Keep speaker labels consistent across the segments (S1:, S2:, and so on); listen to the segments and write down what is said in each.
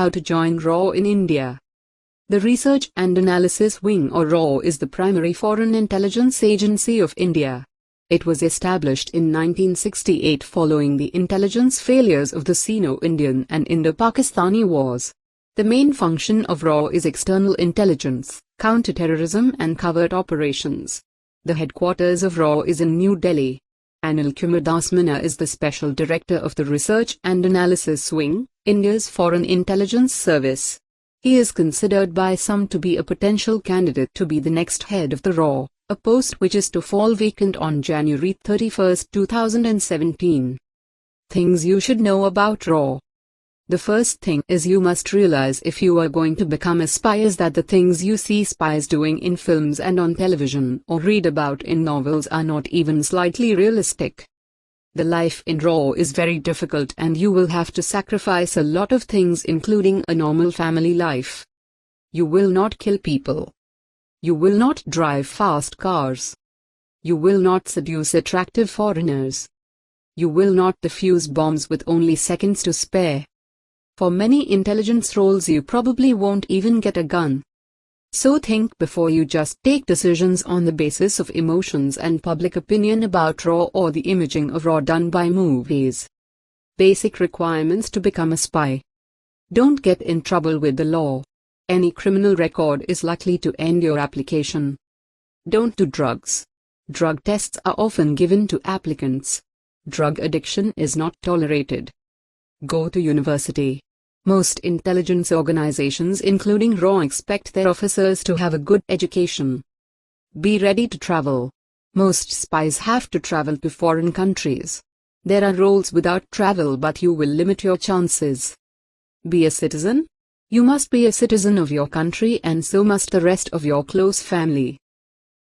S1: How to join RAW in India. The Research and Analysis Wing or RAW is the primary foreign intelligence agency of India. It was established in 1968 following the intelligence failures of the Sino-Indian and Indo-Pakistani wars. The main function of RAW is external intelligence, counter-terrorism and covert operations. The headquarters of RAW is in New Delhi. Anil Kumar Dasmana is the Special Director of the Research and Analysis Wing, India's Foreign Intelligence Service. He is considered by some to be a potential candidate to be the next head of the RAW, a post which is to fall vacant on January 31, 2017. Things you should know about RAW. The first thing is you must realize if you are going to become a spy is that the things you see spies doing in films and on television or read about in novels are not even slightly realistic. The life in RAW is very difficult and you will have to sacrifice a lot of things including a normal family life. You will not kill people. You will not drive fast cars. You will not seduce attractive foreigners. You will not defuse bombs with only seconds to spare. For many intelligence roles you probably won't even get a gun. So think before you just take decisions on the basis of emotions and public opinion about RAW or the imaging of RAW done by movies. Basic requirements to become a spy. Don't get in trouble with the law. Any criminal record is likely to end your application. Don't do drugs. Drug tests are often given to applicants. Drug addiction is not tolerated. Go to university. Most intelligence organizations including RAW expect their officers to have a good education. Be ready to travel. Most spies have to travel to foreign countries. There are roles without travel but you will limit your chances. Be a citizen. You must be a citizen of your country and so must the rest of your close family.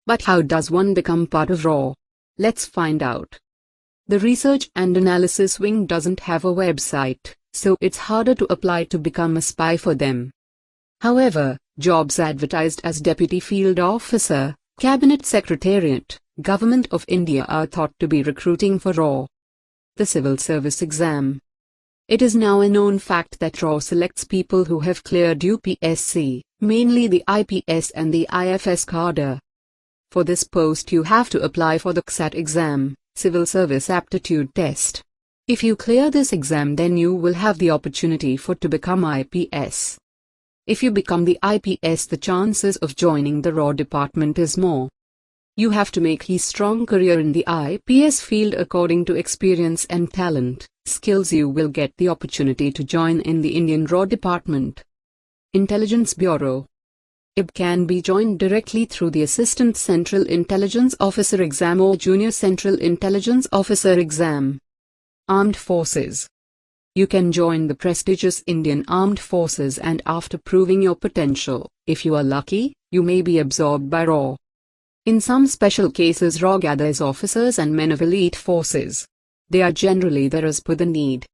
S1: But how does one become part of RAW? Let's find out. The Research and Analysis Wing doesn't have a website, so it's harder to apply to become a spy for them. However, jobs advertised as Deputy Field Officer, Cabinet Secretariat, Government of India are thought to be recruiting for RAW. The Civil Service Exam. It is now a known fact that RAW selects people who have cleared UPSC, mainly the IPS and the IFS cadre. For this post you have to apply for the CSAT exam, Civil Service Aptitude Test. If you clear this exam then you will have the opportunity to become IPS. If you become the IPS the chances of joining the RAW department is more. You have to make a strong career in the IPS field according to experience and talent, skills you will get the opportunity to join in the Indian RAW department. Intelligence Bureau. IT can be joined directly through the Assistant Central Intelligence Officer exam or Junior Central Intelligence Officer exam. Armed Forces. You can join the prestigious Indian Armed Forces and after proving your potential, if you are lucky, you may be absorbed by RAW. In some special cases RAW gathers officers and men of elite forces. They are generally there as per the need.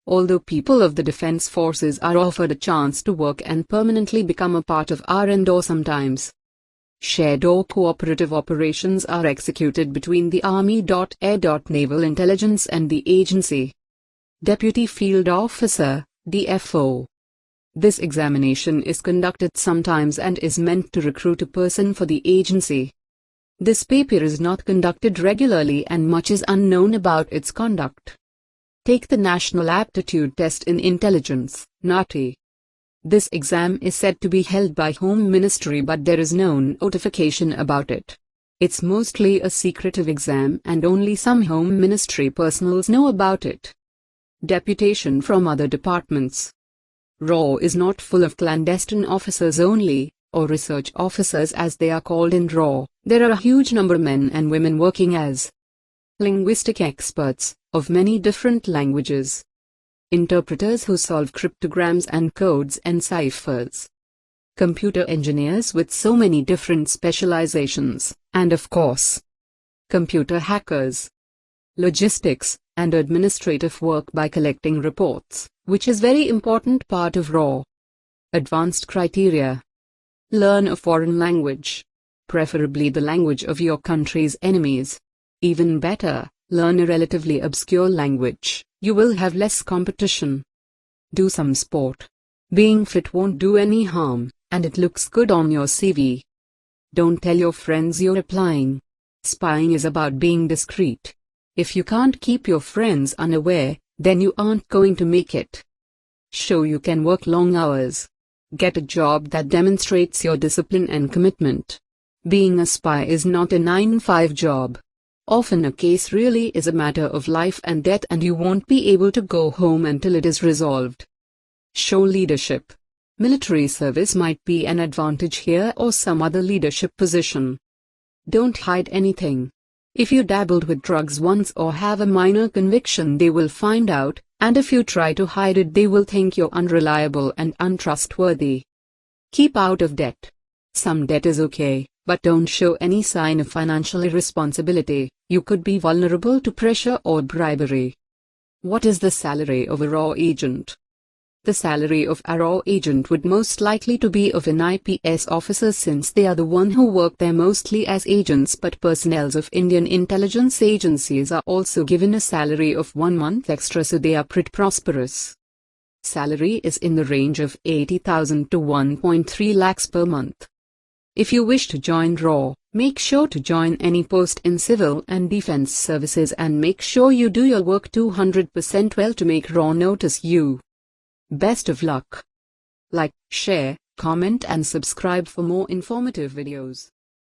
S1: Although people of the defense forces are offered a chance to work and permanently become a part of R&O sometimes. Shared or cooperative operations are executed between the Army, Air, Naval Intelligence and the agency. Deputy Field Officer, DFO. This examination is conducted sometimes and is meant to recruit a person for the agency. This paper is not conducted regularly and much is unknown about its conduct. Take the National Aptitude Test in Intelligence, NATI. This exam is said to be held by Home Ministry but there is no notification about it. It's mostly a secretive exam and only some Home Ministry personnel know about it. Deputation from other departments. RAW is not full of clandestine officers only, or research officers as they are called in RAW. There are a huge number of men and women working as linguistic experts, of many different languages. Interpreters who solve cryptograms and codes and ciphers. Computer engineers with so many different specializations, and of course, computer hackers. Logistics and administrative work by collecting reports, which is very important part of RAW. Advanced criteria. Learn a foreign language. Preferably the language of your country's enemies. Even better, learn a relatively obscure language, you will have less competition. Do some sport. Being fit won't do any harm, and it looks good on your CV. Don't tell your friends you're applying. Spying is about being discreet. If you can't keep your friends unaware, then you aren't going to make it. Show you can work long hours. Get a job that demonstrates your discipline and commitment. Being a spy is not a 9-to-5 job. Often a case really is a matter of life and death, and you won't be able to go home until it is resolved. Show leadership. Military service might be an advantage here or some other leadership position. Don't hide anything. If you dabbled with drugs once or have a minor conviction, they will find out, and if you try to hide it, they will think you're unreliable and untrustworthy. Keep out of debt. Some debt is okay, but don't show any sign of financial irresponsibility. You could be vulnerable to pressure or bribery. What is the salary of a raw agent? The salary of a raw agent would most likely to be of an IPS officer, since they are the one who work there mostly as agents, but personnel of Indian intelligence agencies are also given a salary of 1 month extra, so they are pretty prosperous. Salary is in the range of 80,000 to 1.3 lakhs per month. If you wish to join RAW, make sure to join any post in civil and defense services, and make sure you do your work 200% well to make RAW notice you. Best of luck. Like, share, comment and subscribe for more informative videos.